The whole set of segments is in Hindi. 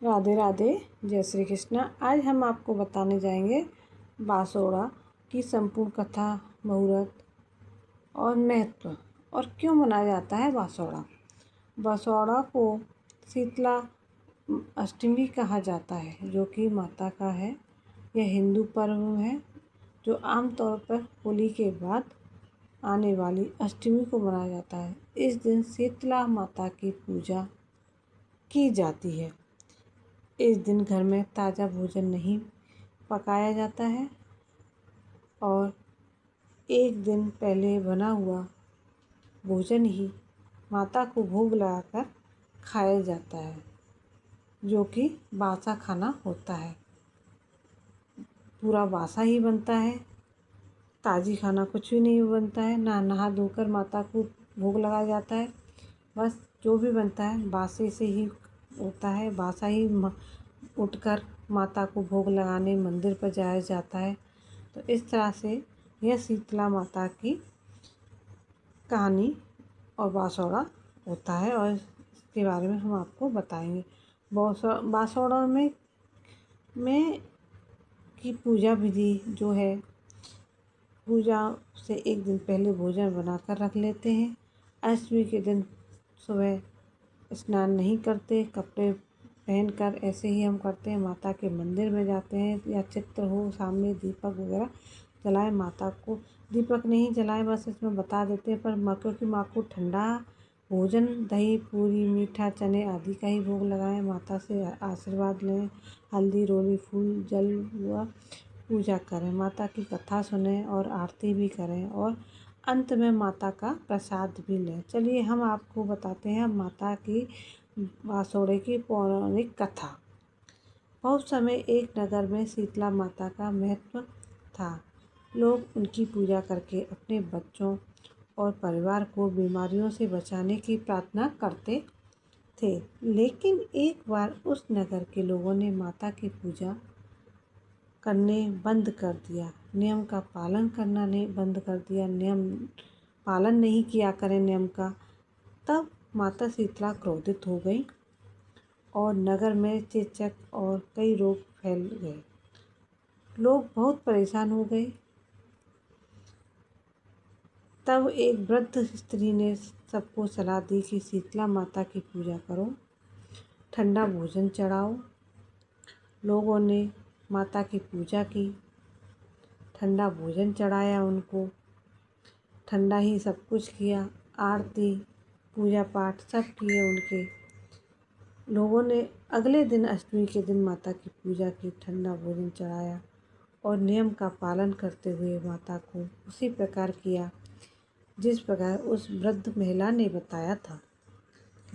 राधे राधे, जय श्री कृष्ण। आज हम आपको बताने जाएंगे बासोड़ा की संपूर्ण कथा, मुहूर्त और महत्व और क्यों मनाया जाता है बासोड़ा। बासोड़ा को शीतला अष्टमी कहा जाता है, जो कि माता का है। यह हिंदू पर्व है जो आमतौर पर होली के बाद आने वाली अष्टमी को मनाया जाता है। इस दिन शीतला माता की पूजा की जाती है। इस दिन घर में ताज़ा भोजन नहीं पकाया जाता है और एक दिन पहले बना हुआ भोजन ही माता को भोग लगाकर खाया जाता है, जो कि बासा खाना होता है। पूरा बासा ही बनता है, ताज़ी खाना कुछ भी नहीं बनता है। ना नहा धोकर माता को भोग लगाया जाता है। बस जो भी बनता है बासे से ही होता है। बासा ही उठकर माता को भोग लगाने मंदिर पर जाया जाता है। तो इस तरह से यह शीतला माता की कहानी और बासोड़ा होता है और इसके बारे में हम आपको बताएंगे। बासोड़ा में की पूजा विधि जो है, पूजा से एक दिन पहले भोजन बनाकर रख लेते हैं। अष्टमी के दिन सुबह स्नान नहीं करते, कपड़े पहनकर ऐसे ही हम करते हैं। माता के मंदिर में जाते हैं या चित्र हो सामने, दीपक वगैरह जलाएं। माता को दीपक नहीं जलाएं, बस इसमें बता देते हैं। पर क्योंकि माँ को ठंडा भोजन, दही, पूरी, मीठा, चने आदि का ही भोग लगाएं। माता से आशीर्वाद लें, हल्दी, रोली, फूल, जल व पूजा करें, माता की कथा सुनें और आरती भी करें और अंत में माता का प्रसाद भी लें। चलिए हम आपको बताते हैं माता की बासोड़े की पौराणिक कथा। बहुत समय एक नगर में शीतला माता का महत्व था। लोग उनकी पूजा करके अपने बच्चों और परिवार को बीमारियों से बचाने की प्रार्थना करते थे। लेकिन एक बार उस नगर के लोगों ने माता की पूजा करने बंद कर दिया। नियम का पालन करना नहीं बंद कर दिया, नियम पालन नहीं किया करें नियम का। तब माता शीतला क्रोधित हो गई और नगर में चेचक और कई रोग फैल गए। लोग बहुत परेशान हो गए। तब एक वृद्ध स्त्री ने सबको सलाह दी कि शीतला माता की पूजा करो, ठंडा भोजन चढ़ाओ। लोगों ने माता की पूजा की, ठंडा भोजन चढ़ाया, उनको ठंडा ही सब कुछ किया। आरती, पूजा पाठ सब किए उनके। लोगों ने अगले दिन अष्टमी के दिन माता की पूजा की, ठंडा भोजन चढ़ाया और नियम का पालन करते हुए माता को उसी प्रकार किया जिस प्रकार उस वृद्ध महिला ने बताया था।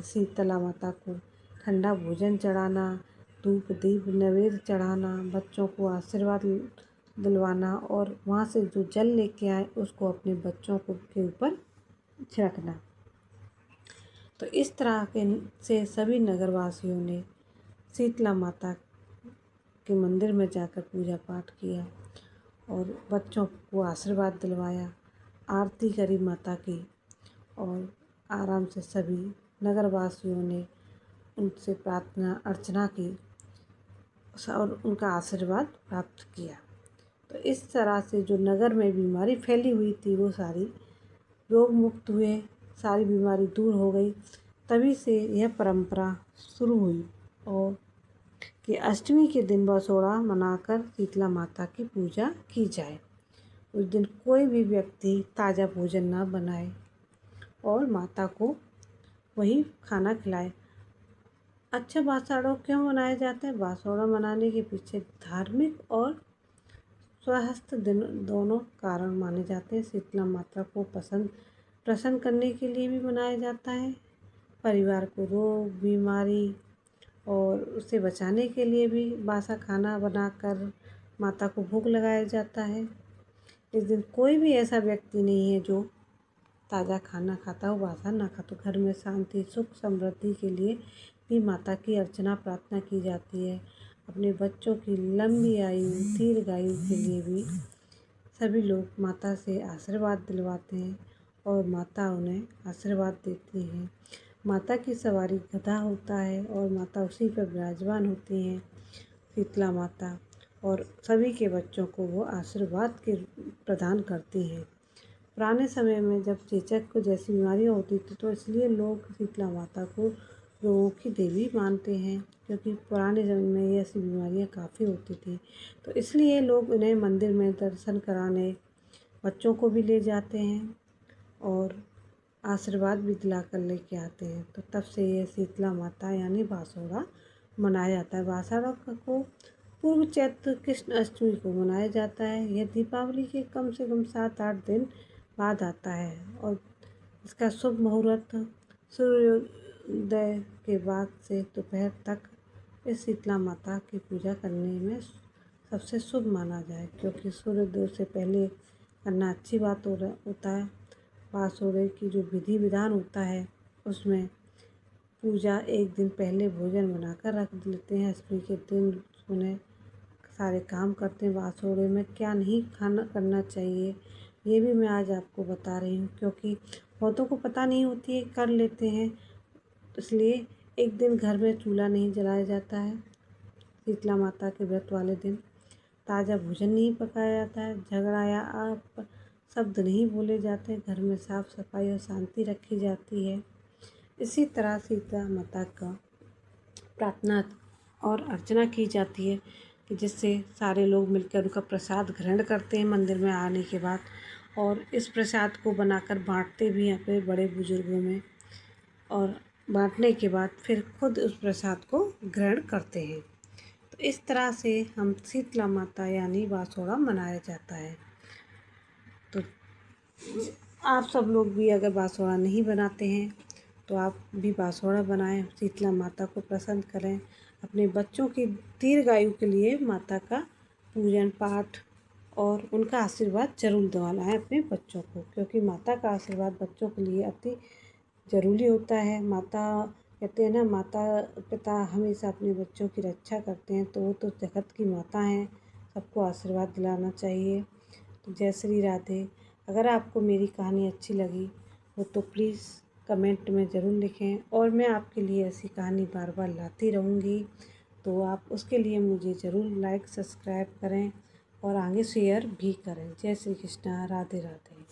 शीतला माता को ठंडा भोजन चढ़ाना, धूप दीप नैवेद्य चढ़ाना, बच्चों को आशीर्वाद दिलवाना और वहाँ से जो जल लेके आए उसको अपने बच्चों के ऊपर छिड़कना। तो इस तरह के से सभी नगरवासियों ने शीतला माता के मंदिर में जाकर पूजा पाठ किया और बच्चों को आशीर्वाद दिलवाया, आरती करी माता की और आराम से सभी नगरवासियों ने उनसे प्रार्थना अर्चना की और उनका आशीर्वाद प्राप्त किया। तो इस तरह से जो नगर में बीमारी फैली हुई थी वो सारी रोग मुक्त हुए, सारी बीमारी दूर हो गई। तभी से यह परंपरा शुरू हुई और कि अष्टमी के दिन बासोड़ा मनाकर शीतला माता की पूजा की जाए। उस दिन कोई भी व्यक्ति ताज़ा भोजन ना बनाए और माता को वही खाना खिलाए। अच्छा, बासोड़ा क्यों मनाया जाता है? बासोड़ा मनाने के पीछे धार्मिक और स्वास्थ्य दोनों कारण माने जाते हैं। शीतला माता को प्रसन्न करने के लिए भी मनाया जाता है। परिवार को रोग, बीमारी और उससे बचाने के लिए भी बासा खाना बनाकर माता को भोग लगाया जाता है। इस दिन कोई भी ऐसा व्यक्ति नहीं है जो ताज़ा खाना खाता हो, बासा ना खाता। घर में शांति, सुख, समृद्धि के लिए भी माता की अर्चना प्रार्थना की जाती है। अपने बच्चों की लंबी आयु, दीर्घायु के लिए भी सभी लोग माता से आशीर्वाद दिलवाते हैं और माता उन्हें आशीर्वाद देती हैं। माता की सवारी गधा होता है और माता उसी पर विराजमान होती हैं, शीतला माता, और सभी के बच्चों को वो आशीर्वाद के प्रदान करती हैं। पुराने समय में जब चेचक को जैसी बीमारियाँ होती थी तो इसलिए लोग शीतला माता को रोगों की देवी मानते हैं, क्योंकि पुराने समय में ये ऐसी बीमारियाँ काफ़ी होती थी। तो इसलिए लोग उन्हें मंदिर में दर्शन कराने बच्चों को भी ले जाते हैं और आशीर्वाद भी दिला कर लेके आते हैं। तो तब से ये शीतला माता यानी बासोड़ा मनाया जाता है। बासोड़ा को पूर्व चैत्र कृष्ण अष्टमी को मनाया जाता है। यह दीपावली के कम से कम 7-8 दिन बाद आता है और इसका शुभ मुहूर्त सूर्योदय के बाद से दोपहर तक इस शीतला माता की पूजा करने में सबसे शुभ माना जाए, क्योंकि सूर्योदय से पहले करना अच्छी बात होता है। बासोड़े की जो विधि विधान होता है उसमें पूजा एक दिन पहले भोजन बनाकर रख लेते हैं। अष्टमी के दिन उन्हें सारे काम करते हैं। बासोड़े में क्या नहीं खाना करना चाहिए ये भी मैं आज आपको बता रही हूँ, क्योंकि बहुतों को पता नहीं होती है, कर लेते हैं। इसलिए एक दिन घर में चूल्हा नहीं जलाया जाता है। शीतला माता के व्रत वाले दिन ताज़ा भोजन नहीं पकाया जाता है। झगड़ा या आप शब्द नहीं बोले जाते। घर में साफ सफाई और शांति रखी जाती है। इसी तरह शीतला माता का प्रार्थना और अर्चना की जाती है कि जिससे सारे लोग मिलकर उनका प्रसाद ग्रहण करते हैं मंदिर में आने के बाद, और इस प्रसाद को बनाकर बांटते भी हैं अपने बड़े बुजुर्गों में, और बांटने के बाद फिर खुद उस प्रसाद को ग्रहण करते हैं। तो इस तरह से हम शीतला माता यानी बासोड़ा मनाया जाता है। तो आप सब लोग भी अगर बासोड़ा नहीं बनाते हैं तो आप भी बासोड़ा बनाएं, शीतला माता को प्रसन्न करें। अपने बच्चों की दीर्घायु के लिए माता का पूजन पाठ और उनका आशीर्वाद जरूर दिलाना है अपने बच्चों को, क्योंकि माता का आशीर्वाद बच्चों के लिए अति ज़रूरी होता है। माता कहते हैं ना, माता पिता हमेशा अपने बच्चों की रक्षा करते हैं, तो वो तो जगत की माता हैं, सबको आशीर्वाद दिलाना चाहिए। तो जय श्री राधे। अगर आपको मेरी कहानी अच्छी लगी हो तो प्लीज़ कमेंट में ज़रूर लिखें, और मैं आपके लिए ऐसी कहानी बार बार लाती रहूँगी। तो आप उसके लिए मुझे ज़रूर लाइक सब्सक्राइब करें और आगे शेयर भी करें। जय श्री कृष्णा, राधे राधे।